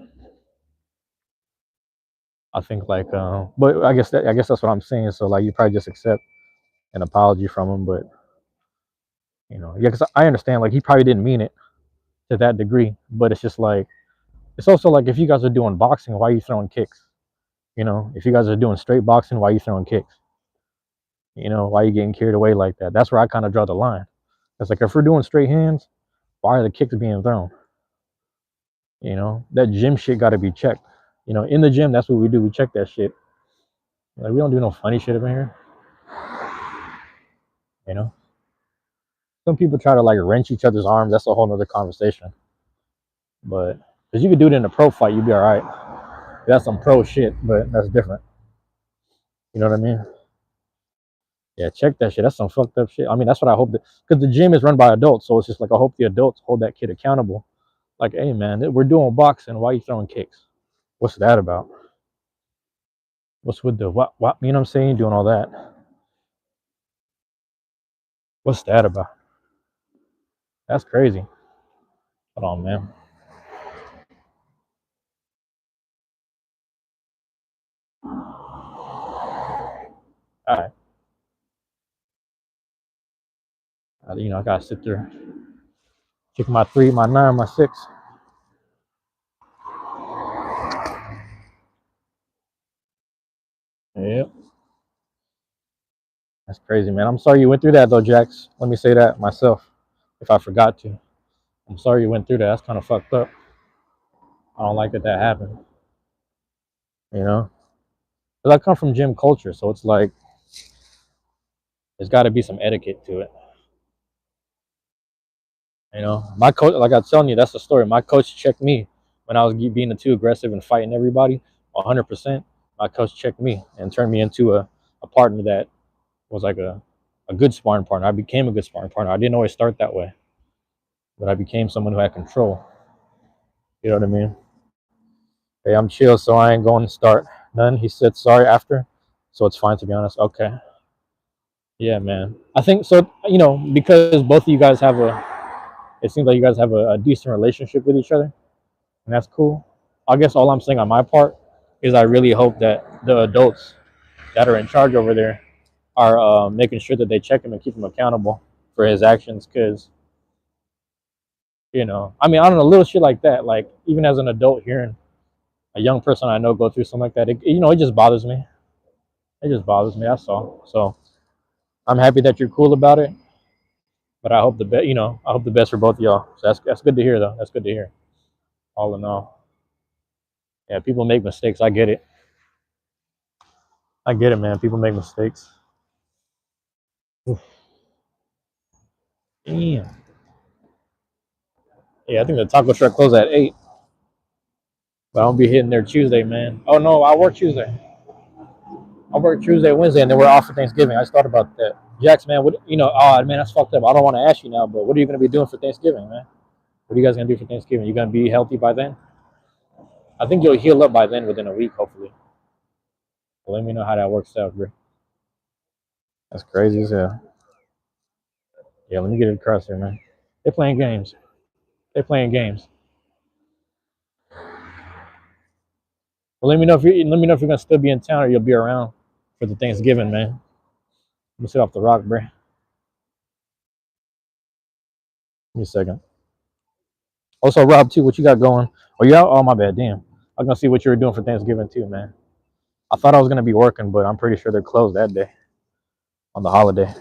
I think like, but I guess that's what I'm saying. So like, you probably just accept an apology from him, but yeah, because I understand like he probably didn't mean it to that degree, but it's just like it's also like if you guys are doing boxing, why are you throwing kicks? If you guys are doing straight boxing, why are you throwing kicks? Why are you getting carried away like that? That's where I kind of draw the line. It's like if we're doing straight hands, why are the kicks being thrown? That gym shit got to be checked. In the gym, that's what we do. We check that shit. Like we don't do no funny shit up in here. You know, some people try to like wrench each other's arms. That's a whole nother conversation. But because you could do it in a pro fight, you'd be all right. That's some pro shit, but that's different. You know what I mean? Yeah, check that shit. That's some fucked up shit. I mean, that's what I hope that, because the gym is run by adults, so it's just like I hope the adults hold that kid accountable. Like, hey man, we're doing boxing. Why are you throwing kicks? What's that about? What's with the what? What? You know what I'm saying? Doing all that. What's that about? That's crazy. Hold on, man. All right. You know, I gotta sit there, kick my 3, my 9, my 6. Yep. That's crazy, man. I'm sorry you went through that though, Jax. Let me say that myself, if I forgot to. I'm sorry you went through that. That's kind of fucked up. I don't like that that happened. You know, because I come from gym culture, so it's like there's got to be some etiquette to it. You know, my coach, like I was telling you, that's the story. My coach checked me when I was being too aggressive and fighting everybody 100%. My coach checked me and turned me into a partner that was like a good sparring partner. I became a good sparring partner. I didn't always start that way, but I became someone who had control. You know what I mean? Hey, I'm chill, so I ain't going to start none. He said sorry after, so it's fine to be honest. Okay. Yeah, man. I think so, you know, because both of you guys have it seems like you guys have a decent relationship with each other, and that's cool. I guess all I'm saying on my part is I really hope that the adults that are in charge over there are making sure that they check him and keep him accountable for his actions. Because, you know, I mean, I don't know, little shit like that. Like, even as an adult hearing a young person I know go through something like that, you know, it just bothers me. It just bothers me. That's all. So I'm happy that you're cool about it. But I hope the best, you know, I hope the best for both of y'all. So that's good to hear, though. That's good to hear. All in all, yeah, people make mistakes. I get it. I get it, man. People make mistakes. Oof. Damn. Yeah, I think the taco truck closed at 8, but I'll be hitting there Tuesday, man. Oh no, I work Tuesday. I work Tuesday, Wednesday, and then we're off for Thanksgiving. I just thought about that. Jax, man, what you know? Oh man, that's fucked up. I don't want to ask you now, but what are you gonna be doing for Thanksgiving, man? What are you guys gonna do for Thanksgiving? You gonna be healthy by then? I think you'll heal up by then, within a week, hopefully. But let me know how that works out, bro. That's crazy as hell. Yeah, let me get it across here, man. They're playing games. They're playing games. Well, let me know if you're gonna still be in town or you'll be around for the Thanksgiving, man. Let me sit off the rock, bro. Give me a second. Also, Rob, too, what you got going? Oh, you out? Oh, my bad. Damn. I was gonna see what you were doing for Thanksgiving too, man. I thought I was gonna be working, but I'm pretty sure they're closed that day on the holiday.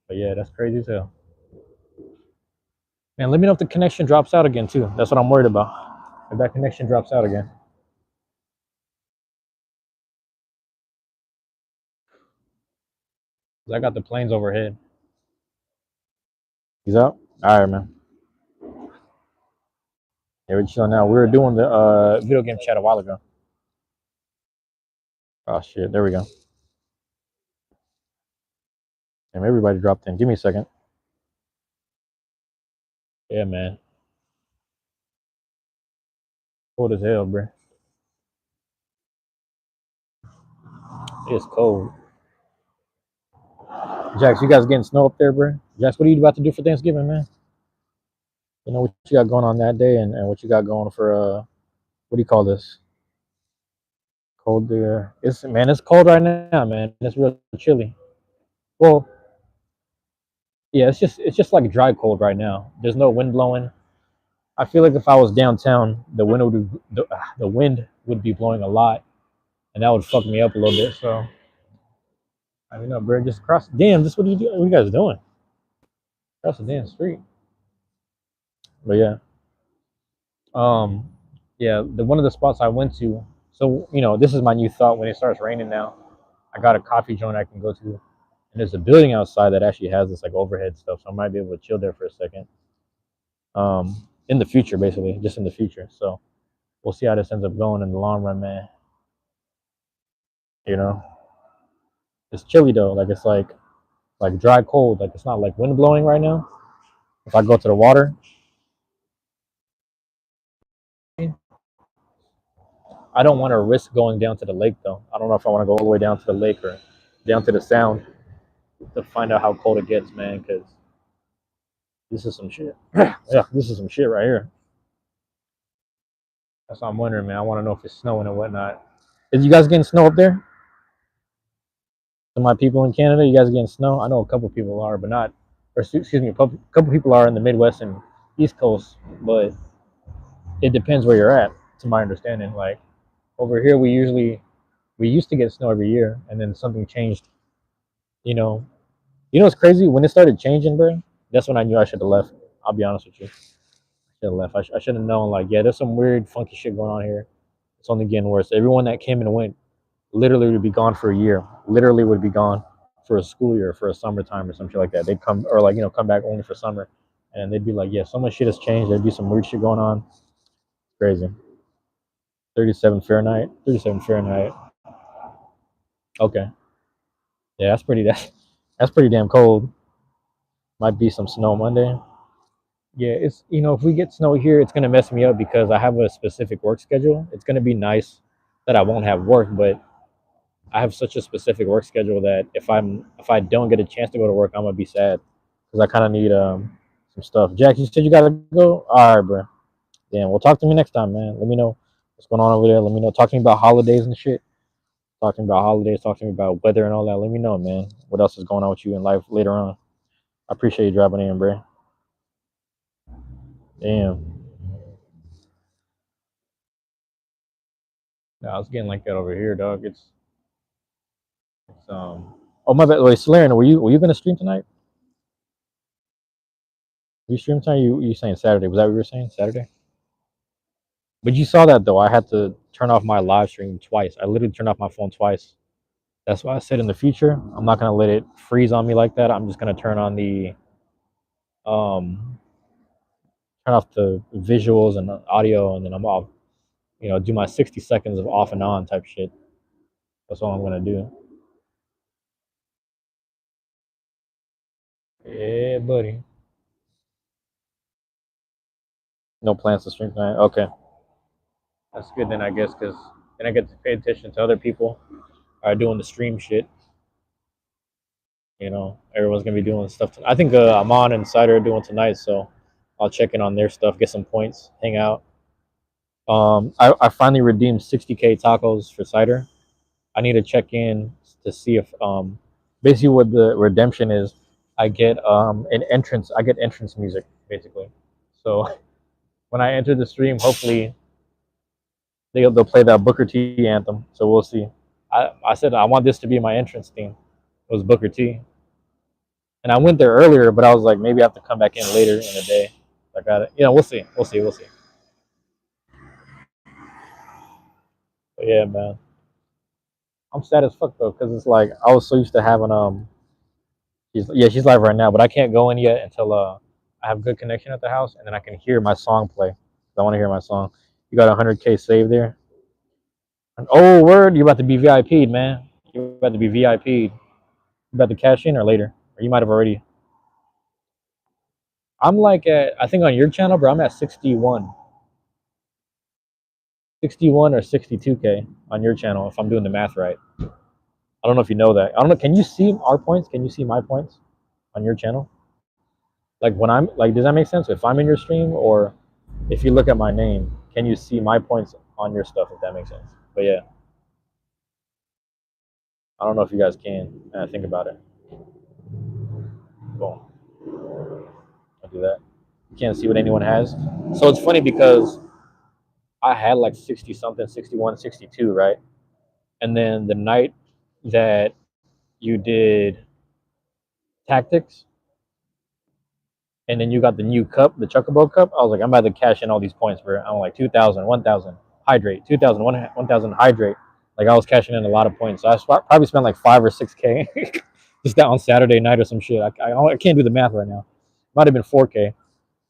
But yeah, that's crazy as hell. Man, let me know if the connection drops out again too. That's what I'm worried about. If that connection drops out again. Cause I got the planes overhead. He's out? Alright, man. Here we chill now. We were doing the video game chat a while ago. Oh shit, there we go. Damn, everybody dropped in. Give me a second. Yeah, man. Cold as hell, bro. It's cold. Jax, you guys getting snow up there, bro? Jax, what are you about to do for Thanksgiving, man? You know what you got going on that day, and what you got going for what do you call this? Cold there. It's man, it's cold right now, man. It's real chilly. Well, yeah, it's just like dry cold right now. There's no wind blowing. I feel like if I was downtown, the wind would be blowing a lot, and that would fuck me up a little bit. So I mean, no, bro, just cross. Damn, this what are you doing? What are you guys doing? Cross the damn street. But yeah, um, yeah, the one of the spots I went to. So you know, this is my new thought when it starts raining now. I got a coffee joint I can go to, and there's a building outside that actually has this like overhead stuff, so I might be able to chill there for a second. In the future, basically, just in the future. So we'll see how this ends up going in the long run, man. You know, it's chilly though. Like it's like dry cold. Like it's not like wind blowing right now. If I go to the water, I don't want to risk going down to the lake though. I don't know if I want to go all the way down to the lake or down to the sound to find out how cold it gets, man. Because this is some shit. Yeah, this is some shit right here. That's what I'm wondering, man. I want to know if it's snowing and whatnot. Is you guys getting snow up there? To my people in Canada, you guys getting snow? I know a couple people are, but not. Or excuse me, a couple people are in the Midwest and East Coast, but it depends where you're at. To my understanding, like over here, we used to get snow every year, and then something changed. You know, it's crazy when it started changing, bro. That's when I knew I should have left. I'll be honest with you. Should have left. I should have known. Like, yeah, there's some weird, funky shit going on here. It's only getting worse. Everyone that came and went literally would be gone for a year. Literally would be gone for a school year, for a summertime or something like that. They'd come or like come back only for summer, and they'd be like, yeah, so much shit has changed. There'd be some weird shit going on. Crazy. 37 Fahrenheit. 37 Fahrenheit. Okay. Yeah, that's pretty damn cold. Might be some snow Monday. Yeah, it's if we get snow here, it's gonna mess me up because I have a specific work schedule. It's gonna be nice that I won't have work, but I have such a specific work schedule that if I don't get a chance to go to work, I'm gonna be sad because I kind of need some stuff. Jack, you said you gotta go. All right, bro. Damn. Well, talk to me next time, man. Let me know what's going on over there. Let me know. Talking about holidays and shit. Talking about holidays. Talking about weather and all that. Let me know, man. What else is going on with you in life later on? I appreciate you dropping in, bro. Damn. Nah, I was getting like that over here, dog. It's. Oh my bad. Wait, Solarian, were you gonna stream tonight? You stream tonight? You saying Saturday? Was that what you were saying? Saturday? But you saw that though. I had to turn off my live stream twice. I literally turned off my phone twice. That's why I said in the future, I'm not gonna let it freeze on me like that. I'm just gonna um turn off the visuals and the audio, and then I'm off. Do my 60 seconds of off and on type shit. That's all I'm gonna do. Yeah, buddy. No plans to stream tonight. Okay, that's good then, I guess, because then I get to pay attention to other people are doing the stream shit. Everyone's gonna be doing stuff. I think Amon and Cider are doing tonight, so I'll check in on their stuff, get some points, hang out. I finally redeemed 60K tacos for Cider. I need to check in to see if basically what the redemption is. I get an entrance. I get entrance music basically. So when I enter the stream, hopefully they'll play that Booker T anthem. So we'll see. I said I want this to be my entrance theme. It was Booker T. And I went there earlier, but I was like, maybe I have to come back in later in the day. I got it. We'll see. We'll see. We'll see. But yeah, man. I'm sad as fuck though, because it's like I was so used to having she's live right now, but I can't go in yet until I have good connection at the house, and then I can hear my song play. I want to hear my song. You got 100K saved there. And, oh word, you about to be VIP'd, man. You about to be VIP'd. You about to cash in or later, or you might have already. I'm like I think on your channel, bro. I'm at 61. 61 or 62K on your channel if I'm doing the math right. I don't know if you know that. I don't know. Can you see our points? Can you see my points on your channel? Like when I'm like, does that make sense? If I'm in your stream or if you look at my name, can you see my points on your stuff? If that makes sense. But yeah, I don't know if you guys can. Think about it. Boom. I'll do that. You can't see what anyone has. So it's funny because I had like 60 something, 61, 62, right? And then the night that you did tactics, and then you got the new cup, the Chocobo cup. I was like, I'm about to cash in all these points, bro. I'm like 2,000, 1,000, hydrate, 2,000, 1,000, hydrate. Like I was cashing in a lot of points. So I probably spent like 5 or 6K just that on Saturday night or some shit. I can't do the math right now. Might have been 4K.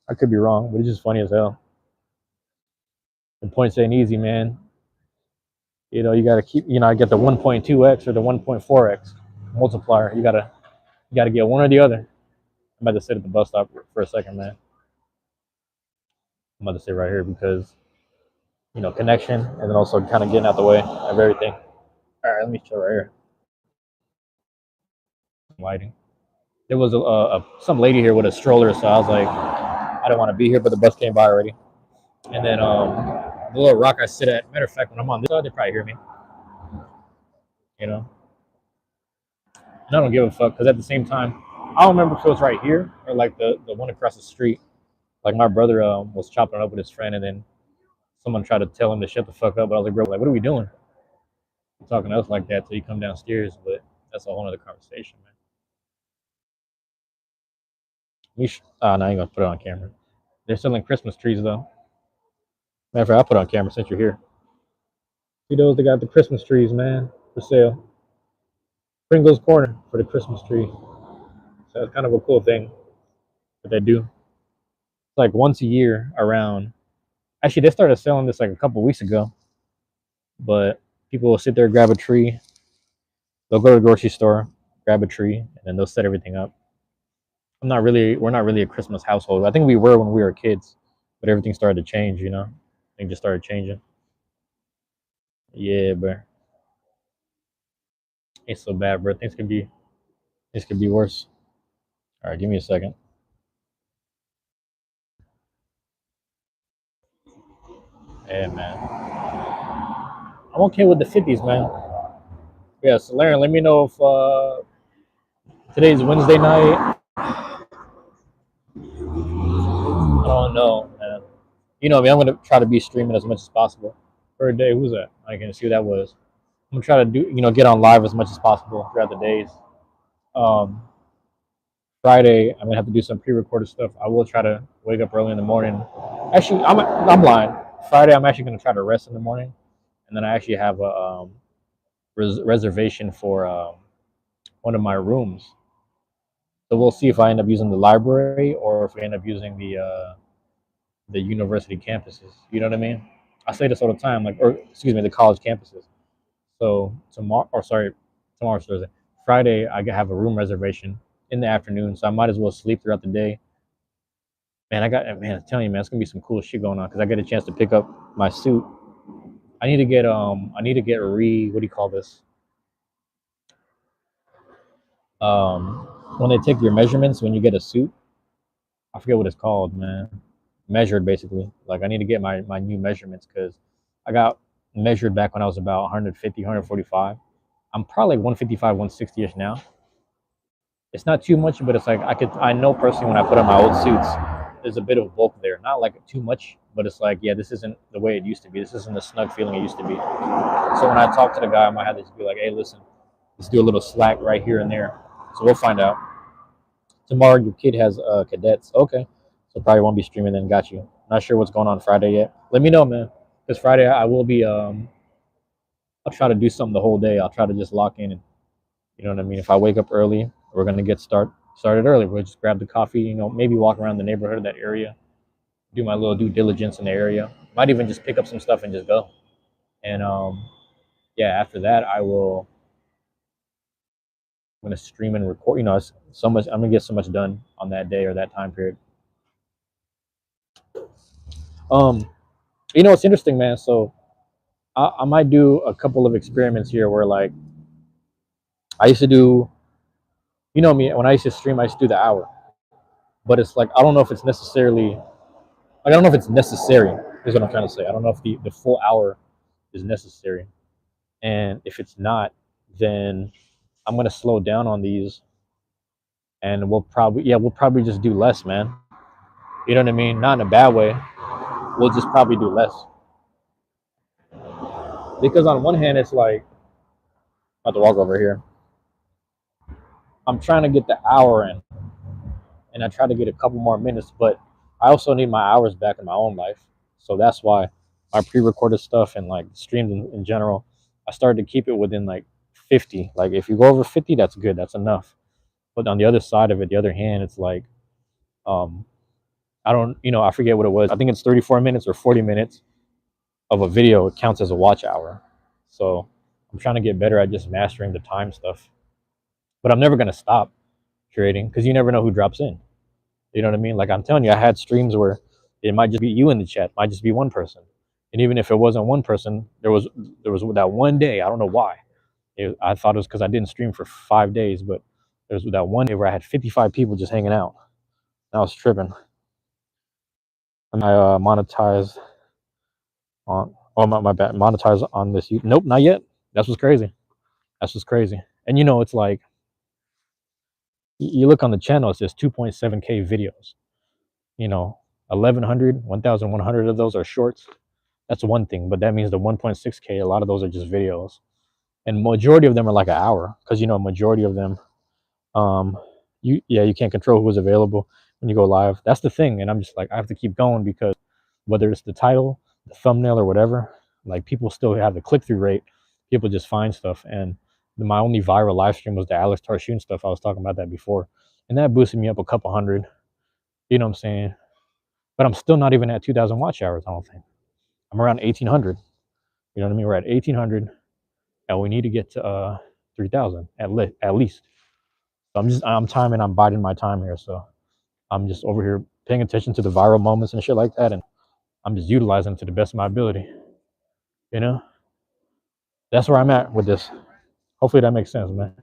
I could be wrong, but it's just funny as hell. And points ain't easy, man. You know, you gotta keep. You know, I get the 1.2x or the 1.4x multiplier. You gotta get one or the other. I'm about to sit at the bus stop for a second, man. I'm about to sit right here because connection, and then also kind of getting out the way of everything. All right, let me chill right here. Lighting. There was some lady here with a stroller, so I was like, I don't want to be here, but the bus came by already. And then the little rock I sit at. Matter of fact, when I'm on this side, they probably hear me. You know, and I don't give a fuck because at the same time, I don't remember if it was right here or like the one across the street. Like my brother was chopping it up with his friend, and then someone tried to tell him to shut the fuck up. But I was like, bro, like, what are we doing? You're talking to us like that till you come downstairs. But that's a whole other conversation, man. No, I ain't gonna put it on camera. They're selling Christmas trees though. Matter of fact, I'll put it on camera since you're here. See those? They got the Christmas trees, man, for sale. Pringles Corner for the Christmas tree. So it's kind of a cool thing that they do. It's like once a year around. Actually, they started selling this like a couple weeks ago. But people will sit there, grab a tree. They'll go to the grocery store, grab a tree, and then they'll set everything up. We're not really a Christmas household. I think we were when we were kids, but everything started to change, Things just started changing. Yeah, bro. It's so bad, bro. Things could be worse. All right, give me a second. Yeah, man. I'm okay with the 50s, man. Yeah, so Larry, let me know if today's Wednesday night. I don't know, man. You know me, I'm gonna try to be streaming as much as possible per day. Who's that? I can see who that was. I'm gonna try to do, get on live as much as possible throughout the days. Um, Friday, I'm gonna have to do some pre-recorded stuff. I will try to wake up early in the morning. Actually, I'm lying. Friday, I'm actually gonna try to rest in the morning, and then I actually have a reservation for one of my rooms. So we'll see if I end up using the library or if we end up using the university campuses. You know what I mean? I say this all the time, the college campuses. So tomorrow's Thursday. Friday, I have a room reservation in the afternoon, so I might as well sleep throughout the day. Man, I'm telling you, man, it's gonna be some cool shit going on because I get a chance to pick up my suit. I need to get what do you call this? When they take your measurements when you get a suit, I forget what it's called, man. Measured basically. Like I need to get my new measurements because I got measured back when I was about 150, 145. I'm probably like 155, 160ish now. It's not too much, but it's like I know personally when I put on my old suits, there's a bit of bulk there. Not like too much, but it's like, yeah, this isn't the way it used to be. This isn't the snug feeling it used to be. So when I talk to the guy, I might have to just be like, hey, listen, let's do a little slack right here and there. So we'll find out. Tomorrow your kid has cadets. Okay. So probably won't be streaming then. Got you. Not sure what's going on Friday yet. Let me know, man. Because Friday I will be I'll try to do something the whole day. I'll try to just lock in and you know what I mean? If I wake up early, we're gonna get started early. We'll just grab the coffee, maybe walk around the neighborhood of that area, do my little due diligence in the area. Might even just pick up some stuff and just go. And yeah, after that I'm gonna stream and record. It's so much. I'm gonna get so much done on that day or that time period. It's interesting, man. So I might do a couple of experiments here where like I used to do, me when I used to stream, I used to do the hour, but it's like I don't know if it's necessarily like I don't know if it's necessary. Is what I'm trying to say. I don't know if the full hour is necessary, and if it's not, then I'm gonna slow down on these, and we'll probably just do less, man. You know what I mean? Not in a bad way. We'll just probably do less. Because on one hand, it's like, I'm about to walk over here. I'm trying to get the hour in, and I try to get a couple more minutes, but I also need my hours back in my own life. So that's why my pre-recorded stuff and like streams in general, I started to keep it within like 50. Like if you go over 50, that's good, that's enough. But on the other side of it, the other hand, it's like um I don't, I forget what it was. I think it's 34 minutes or 40 minutes of a video. It counts as a watch hour. So I'm trying to get better at just mastering the time stuff. But I'm never gonna stop creating because you never know who drops in. You know what I mean? Like I'm telling you, I had streams where it might just be you in the chat, might just be one person. And even if it wasn't one person, there was that one day. I don't know why. I thought it was because I didn't stream for 5 days, but there was that one day where I had 55 people just hanging out. I was tripping. And I monetized on. Oh my bad. Monetize on this. Nope, not yet. That's what's crazy. That's what's crazy. And it's like you look on the channel. It says 2.7K videos. 1,100, 1,100 of those are shorts. That's one thing, but that means the 1.6K. A lot of those are just videos, and majority of them are like an hour because majority of them, you can't control who's available when you go live. That's the thing, and I'm just like I have to keep going because whether it's the title, the thumbnail, or whatever, like people still have the click through rate. People just find stuff, and my only viral live stream was the Alex Tarshoon stuff. I was talking about that before, and that boosted me up a couple hundred. You know what I'm saying? But I'm still not even at 2,000 watch hours. I don't think I'm around 1,800. You know what I mean? We're at 1,800, and we need to get to 3,000 at least. So I'm timing. I'm biding my time here. So I'm just over here paying attention to the viral moments and shit like that, and I'm just utilizing them to the best of my ability. That's where I'm at with this. Hopefully that makes sense, man.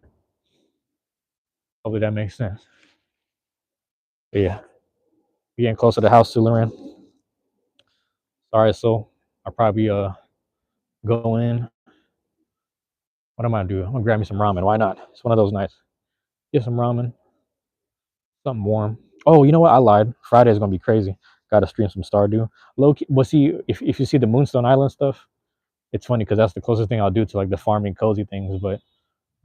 Hopefully that makes sense. But yeah, we getting close to the house too, Loren. Sorry, so I'll probably go in. What am I gonna do? I'm gonna grab me some ramen. Why not? It's one of those nights. Get some ramen, something warm. Oh, you know what? I lied. Friday is gonna be crazy. Got to stream some Stardew. Low key, well, see if you see the Moonstone Island stuff, it's funny because that's the closest thing I'll do to like the farming cozy things. But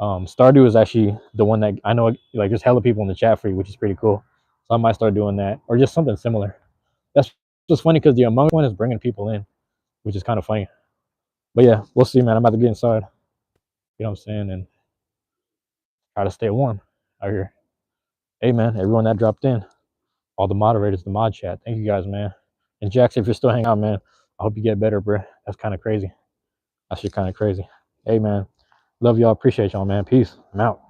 Stardew is actually the one that I know. Like there's hella people in the chat for you, which is pretty cool. So I might start doing that or just something similar. That's just funny because the Among Us one is bringing people in, which is kind of funny. But yeah, we'll see, man. I'm about to get inside. You know what I'm saying, and try to stay warm out here. Hey, man, everyone that dropped in, all the moderators, the mod chat, thank you guys, man. And Jax, if you're still hanging out, man, I hope you get better, bro. That's kind of crazy. That shit kind of crazy. Hey, man, love y'all. Appreciate y'all, man. Peace. I'm out.